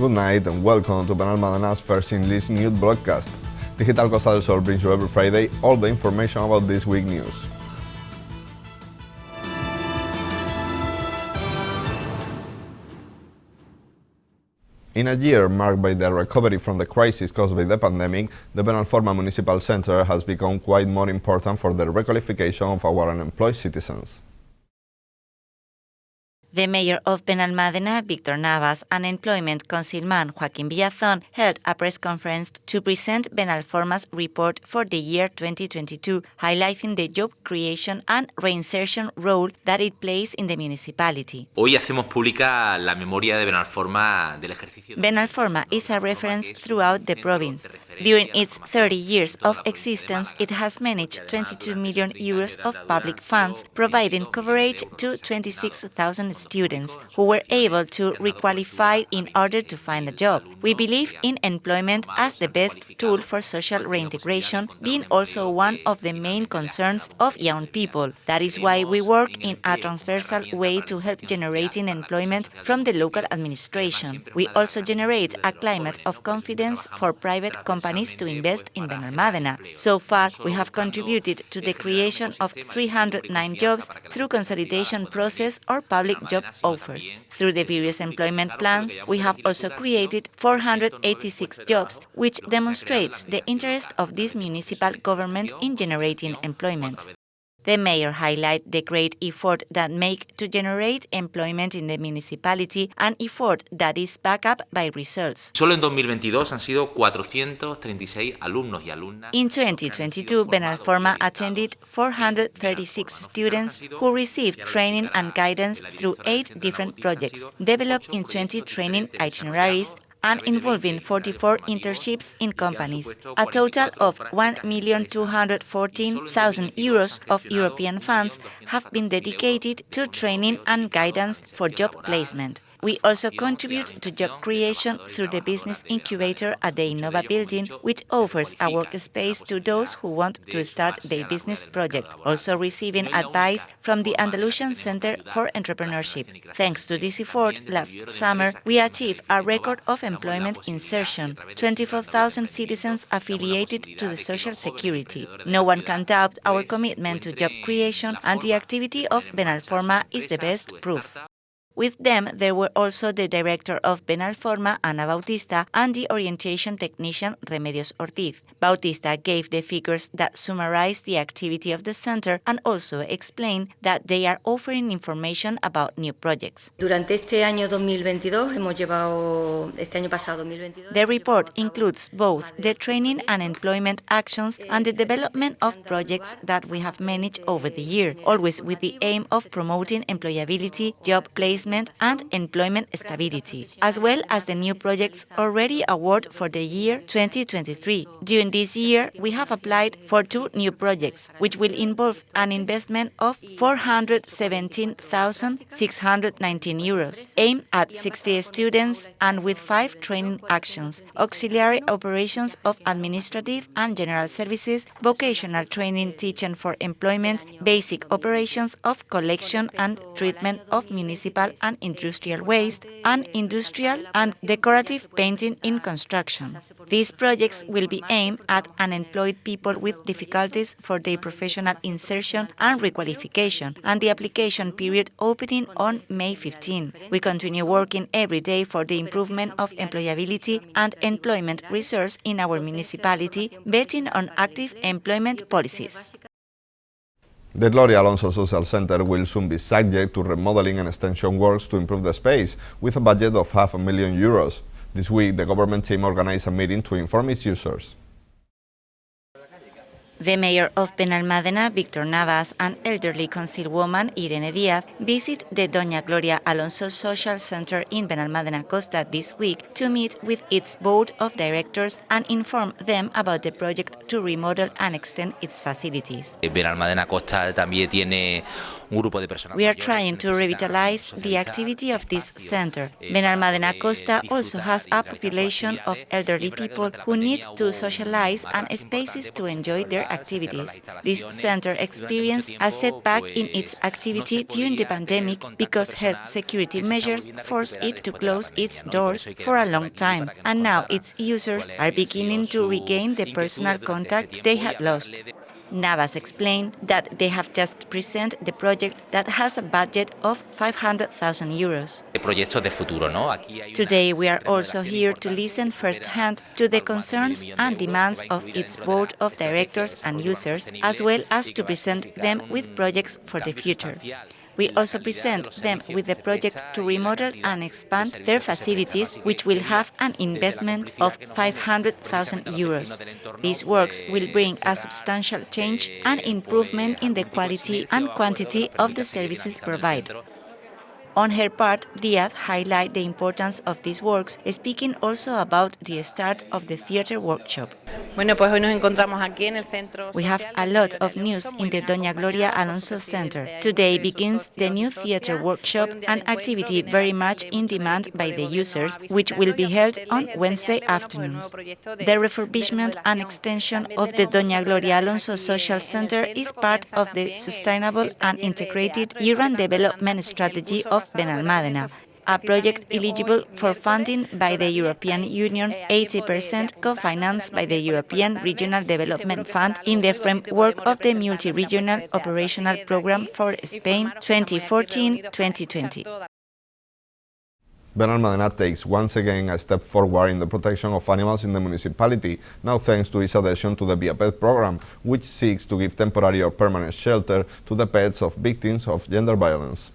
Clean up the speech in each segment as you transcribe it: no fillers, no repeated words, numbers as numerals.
Good night and welcome to Benalmádena first English news broadcast. Digital Costa del Sol brings you every Friday all the information about this week's news. In a year marked by the recovery from the crisis caused by the pandemic, the Benalforma Municipal Centre has become quite more important for the requalification of our unemployed citizens. The mayor of Benalmádena, Víctor Navas, and employment councilman Joaquín Villazón held a press conference to present Benalforma's report for the year 2022, highlighting the job creation and reinsertion role that it plays in the municipality. Hoy hacemos pública la memoria de Benalforma del ejercicio. Benalforma is a reference throughout the province. During its 30 years of existence, it has managed 22 million euros of public funds, providing coverage to 26,000 students who were able to requalify in order to find a job. We believe in employment as the best tool for social reintegration, being also one of the main concerns of young people. That is why we work in a transversal way to help generating employment from the local administration. We also generate a climate of confidence for private companies to invest in Benalmádena. So far, we have contributed to the creation of 309 jobs through consolidation process or public job offers. Through the various employment plans, we have also created 486 jobs, which demonstrates the interest of this municipal government in generating employment. The mayor highlighted the great effort that make to generate employment in the municipality, an effort that is backed up by results. Solo en 2022 han sido 436 alumnos y alumnas. In 2022, Benalforma attended 436 students who received training and guidance through 8 different projects, developed in 20 training itineraries, and involving 44 internships in companies. A total of 1,214,000 euros of European funds have been dedicated to training and guidance for job placement. We also contribute to job creation through the business incubator at the Innova building, which offers a workspace to those who want to start their business project, also receiving advice from the Andalusian Center for Entrepreneurship. Thanks to this effort, last summer, we achieved a record of employment insertion, 24,000 citizens affiliated to the Social Security. No one can doubt our commitment to job creation, and the activity of Benalforma is the best proof. With them, there were also the director of Benalforma, Ana Bautista, and the orientation technician, Remedios Ortiz. Bautista gave the figures that summarize the activity of the center and also explained that they are offering information about new projects. Durante este año 2022 hemos llevado pasado 2022. The report includes both the training and employment actions and the development of projects that we have managed over the year, always with the aim of promoting employability, job placement, and employment stability, as well as the new projects already awarded for the year 2023. During this year, we have applied for 2 new projects, which will involve an investment of 417,619 euros, aimed at 60 students and with 5 training actions: auxiliary operations of administrative and general services, vocational training teaching for employment, basic operations of collection and treatment of municipal and industrial waste, and industrial and decorative painting in construction. These projects will be aimed at unemployed people with difficulties for their professional insertion and requalification, and the application period opening on May 15. We continue working every day for the improvement of employability and employment resource in our municipality, betting on active employment policies. The Gloria Alonso Social Center will soon be subject to remodeling and extension works to improve the space, with a budget of €500,000. This week, the government team organized a meeting to inform its users. The mayor of Benalmádena, Víctor Navas, and elderly councilwoman Irene Díaz visit the Doña Gloria Alonso Social Center in Benalmádena Costa this week to meet with its board of directors and inform them about the project to remodel and extend its facilities. Benalmádena Costa también tiene un grupo de personas. We are trying to revitalize the activity of this center. Benalmádena Costa also has a population of elderly people who need to socialize and spaces to enjoy their their activities. This center experienced a setback in its activity during the pandemic because health security measures forced it to close its doors for a long time, and now its users are beginning to regain the personal contact they had lost. Navas explained that they have just presented the project that has a budget of 500,000 euros. Today we are also here to listen firsthand to the concerns and demands of its board of directors and users, as well as to present them with projects for the future. We also present them with the project to remodel and expand their facilities, which will have an investment of 500,000 euros. These works will bring a substantial change and improvement in the quality and quantity of the services provided. On her part, Díaz highlighted the importance of these works, speaking also about the start of the theatre workshop. We have a lot of news in the Doña Gloria Alonso Center. Today begins the new theatre workshop, an activity very much in demand by the users, which will be held on Wednesday afternoons. The refurbishment and extension of the Doña Gloria Alonso Social Center is part of the sustainable and integrated urban development strategy of Benalmádena, a project eligible for funding by the European Union, 80% co-financed by the European Regional Development Fund in the framework of the Multi-Regional Operational Programme for Spain 2014-2020. Benalmádena takes once again a step forward in the protection of animals in the municipality, now thanks to its adhesion to the Biopet program, which seeks to give temporary or permanent shelter to the pets of victims of gender violence.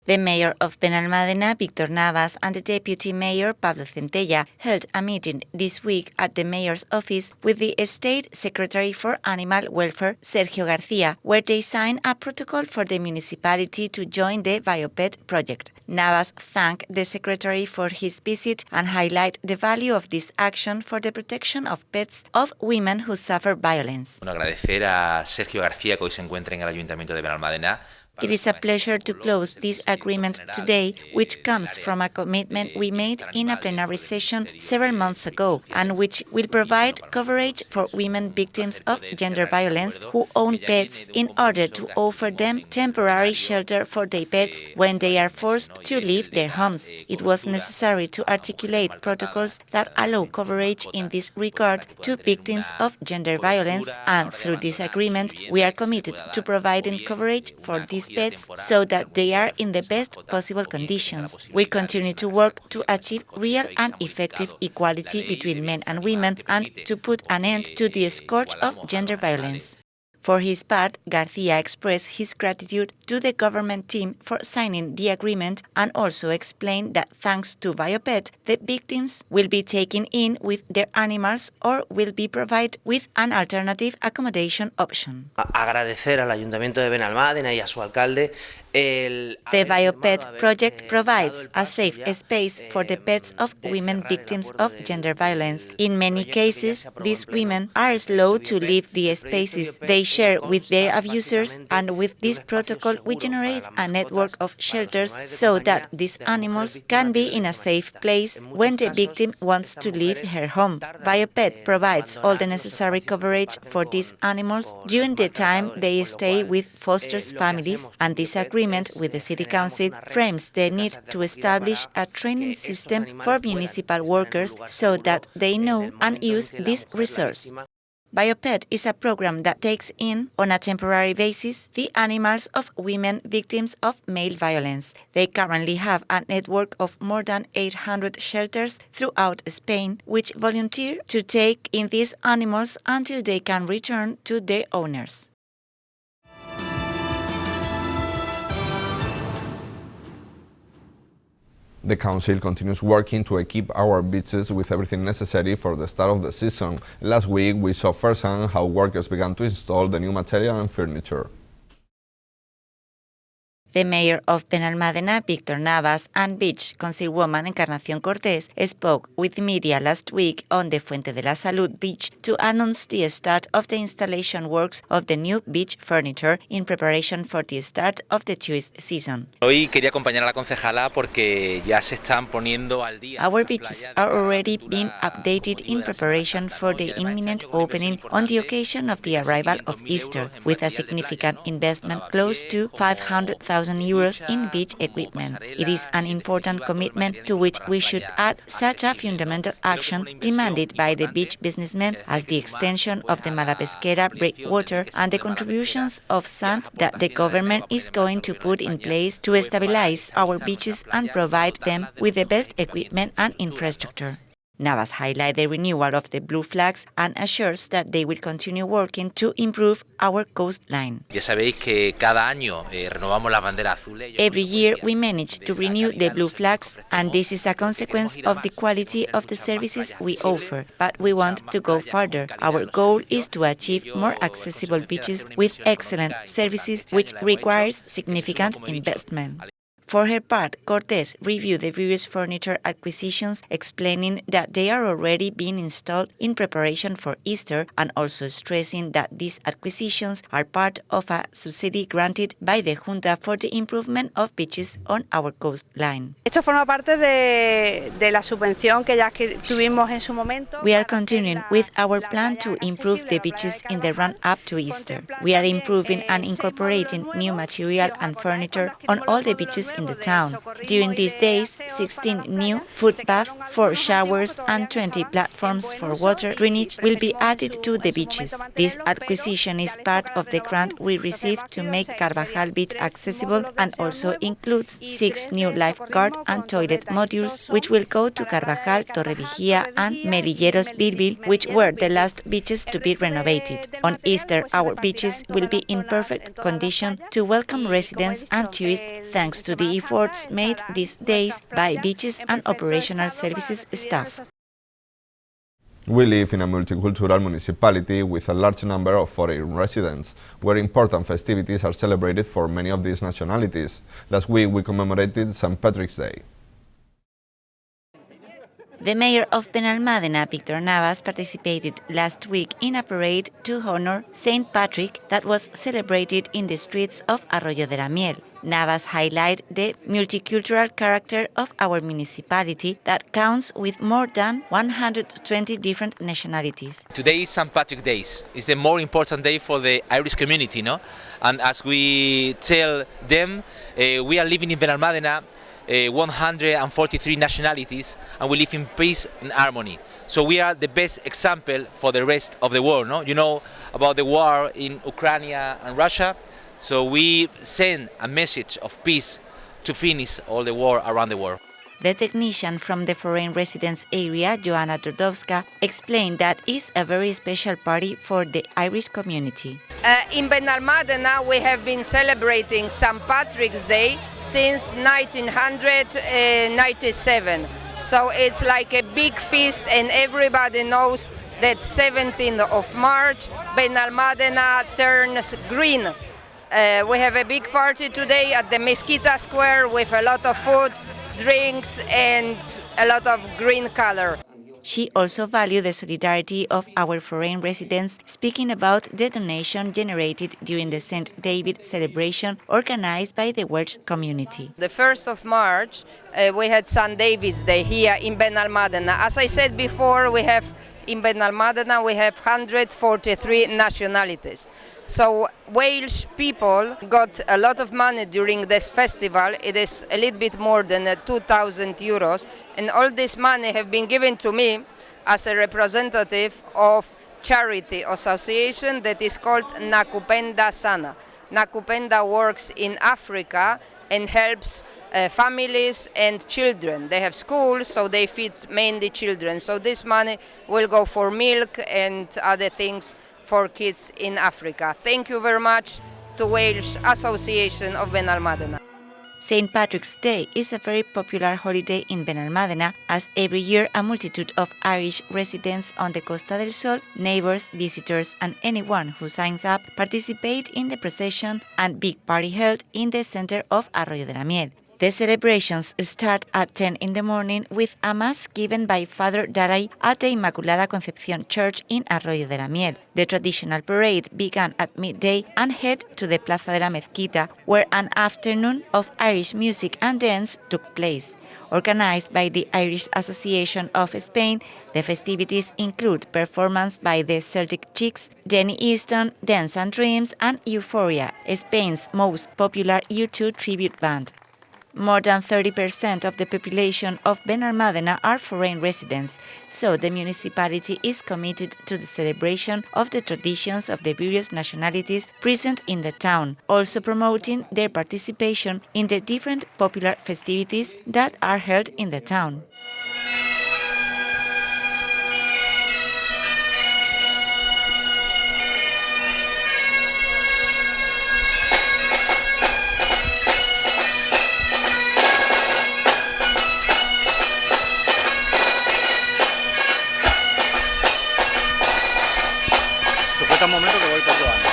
The mayor of Benalmádena, Víctor Navas, and the deputy mayor, Pablo Centella, held a meeting this week at the mayor's office with the State Secretary for Animal Welfare, Sergio García, where they signed a protocol for the municipality to join the Biopet project. Navas thanked the secretary for his visit and highlighted the value of this action for the protection of pets of women who suffer violence. Agradecer a Sergio García, que hoy se encuentra en el Ayuntamiento de Benalmádena. It is a pleasure to close this agreement today, which comes from a commitment we made in a plenary session several months ago, and which will provide coverage for women victims of gender violence who own pets in order to offer them temporary shelter for their pets when they are forced to leave their homes. It was necessary to articulate protocols that allow coverage in this regard to victims of gender violence, and through this agreement we are committed to providing coverage for these pets so that they are in the best possible conditions. We continue to work to achieve real and effective equality between men and women and to put an end to the scourge of gender violence. For his part, García expressed his gratitude to the government team for signing the agreement and also explained that thanks to Biopet, the victims will be taken in with their animals or will be provided with an alternative accommodation option. Agradecer al Ayuntamiento de Benalmádena y a su alcalde. The Biopet project provides a safe space for the pets of women victims of gender violence. In many cases, these women are slow to leave the spaces they share with their abusers, and with this protocol we generate a network of shelters so that these animals can be in a safe place when the victim wants to leave her home. Biopet provides all the necessary coverage for these animals during the time they stay with foster families, and this agreement with the City Council frames the need to establish a training system for municipal workers so that they know and use this resource. Biopet is a program that takes in, on a temporary basis, the animals of women victims of male violence. They currently have a network of more than 800 shelters throughout Spain, which volunteer to take in these animals until they can return to their owners. The Council continues working to equip our beaches with everything necessary for the start of the season. Last week we saw firsthand how workers began to install the new material and furniture. The mayor of Benalmádena, Víctor Navas, and beach councilwoman Encarnación Cortés spoke with the media last week on the Fuente de la Salud beach to announce the start of the installation works of the new beach furniture in preparation for the start of the tourist season. Hoy quería acompañar a la concejala porque ya se están poniendo al día. Our beaches are already being updated in preparation for the imminent opening on the occasion of the arrival of Easter, with a significant investment close to 500,000 euros in beach equipment. It is an important commitment to which we should add such a fundamental action demanded by the beach businessmen as the extension of the Malapesquera breakwater and the contributions of sand that the government is going to put in place to stabilize our beaches and provide them with the best equipment and infrastructure. Navas highlights the renewal of the blue flags and assures that they will continue working to improve our coastline. Ya sabéis que cada año renovamos las banderas azules. Every year we manage to renew the blue flags, and this is a consequence of the quality of the services we offer, but we want to go further. Our goal is to achieve more accessible beaches with excellent services, which requires significant investment. For her part, Cortés reviewed the various furniture acquisitions, explaining that they are already being installed in preparation for Easter, and also stressing that these acquisitions are part of a subsidy granted by the Junta for the improvement of beaches on our coastline. Esto forma parte de la subvención que ya tuvimos en su momento. We are continuing with our plan to improve the beaches in the run-up to Easter. We are improving and incorporating new material and furniture on all the beaches in the town. During these days, 16 new footbaths, 4 showers and 20 platforms for water drainage will be added to the beaches. This acquisition is part of the grant we received to make Carvajal Beach accessible, and also includes 6 new lifeguard and toilet modules, which will go to Carvajal, Torrevieja and Melilleros Bilbil, which were the last beaches to be renovated. On Easter, our beaches will be in perfect condition to welcome residents and tourists, thanks to the efforts made these days by beaches and operational services staff. We live in a multicultural municipality with a large number of foreign residents, where important festivities are celebrated for many of these nationalities. Last week we commemorated St. Patrick's Day. The mayor of Benalmádena, Víctor Navas, participated last week in a parade to honor St. Patrick that was celebrated in the streets of Arroyo de la Miel. Navas highlighted the multicultural character of our municipality that counts with more than 120 different nationalities. Today is St. Patrick's Day. It's the more important day for the Irish community, no? And as we tell them, we are living in Benalmádena, 143 nationalities, and we live in peace and harmony. So we are the best example for the rest of the world. No? You know about the war in Ukraine and Russia, so we send a message of peace to finish all the war around the world. The technician from the foreign residence area, Joanna Drodowska, explained that it's a very special party for the Irish community. In Benalmádena we have been celebrating St. Patrick's Day since 1997. So it's like a big feast, and everybody knows that 17th of March Benalmádena turns green. We have a big party today at the Mesquita Square with a lot of food, drinks and a lot of green color. She also valued the solidarity of our foreign residents, speaking about the donation generated during the St. David celebration organized by the Welsh community. The 1st of March we had St. David's Day here in Benalmádena. As I said before, in Benalmádena we have 143 nationalities. So Welsh people got a lot of money during this festival. It is a little bit more than 2,000 euros, and all this money have been given to me as a representative of charity association that is called Nakupenda Sana. Nakupenda works in Africa and helps families and children. They have schools, so they feed mainly children. So this money will go for milk and other things for kids in Africa. Thank you very much to Welsh Association of Benalmádena. St. Patrick's Day is a very popular holiday in Benalmádena, as every year a multitude of Irish residents on the Costa del Sol, neighbors, visitors and anyone who signs up participate in the procession and big party held in the center of Arroyo de la Miel. The celebrations start at 10 in the morning with a mass given by Father Dalai at the Inmaculada Concepción Church in Arroyo de la Miel. The traditional parade began at midday and head to the Plaza de la Mezquita, where an afternoon of Irish music and dance took place. Organized by the Irish Association of Spain, the festivities include performance by the Celtic Chicks, Jenny Easton, Dance and Dreams, and Euphoria, Spain's most popular U2 tribute band. More than 30% of the population of Benalmádena are foreign residents, so the municipality is committed to the celebration of the traditions of the various nationalities present in the town, also promoting their participation in the different popular festivities that are held in the town. Un momento que voy tatuando.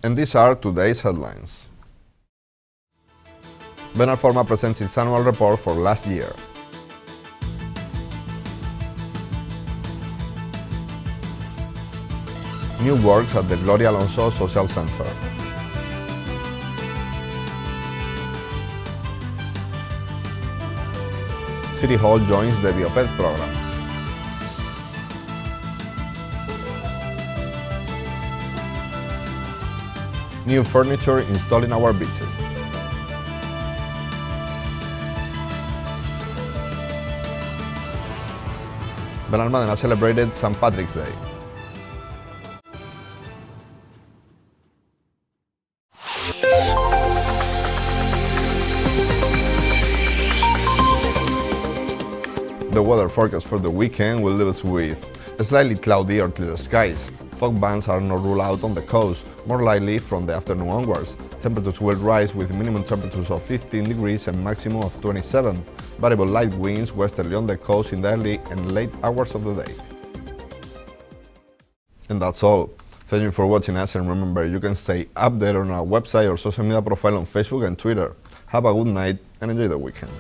And these are today's headlines. Benalforma presents its annual report for last year. New works at the Gloria Alonso Social Center. City Hall joins the Bioped program. New furniture installed in our beaches. Benalmádena celebrated St. Patrick's Day. The weather forecast for the weekend will leave us with slightly cloudy or clear skies. Fog bands are not ruled out on the coast, more likely from the afternoon onwards. Temperatures will rise with minimum temperatures of 15 degrees and maximum of 27. Variable light winds westerly on the coast in the early and late hours of the day. And that's all. Thank you for watching us, and remember, you can stay updated on our website or social media profile on Facebook and Twitter. Have a good night and enjoy the weekend.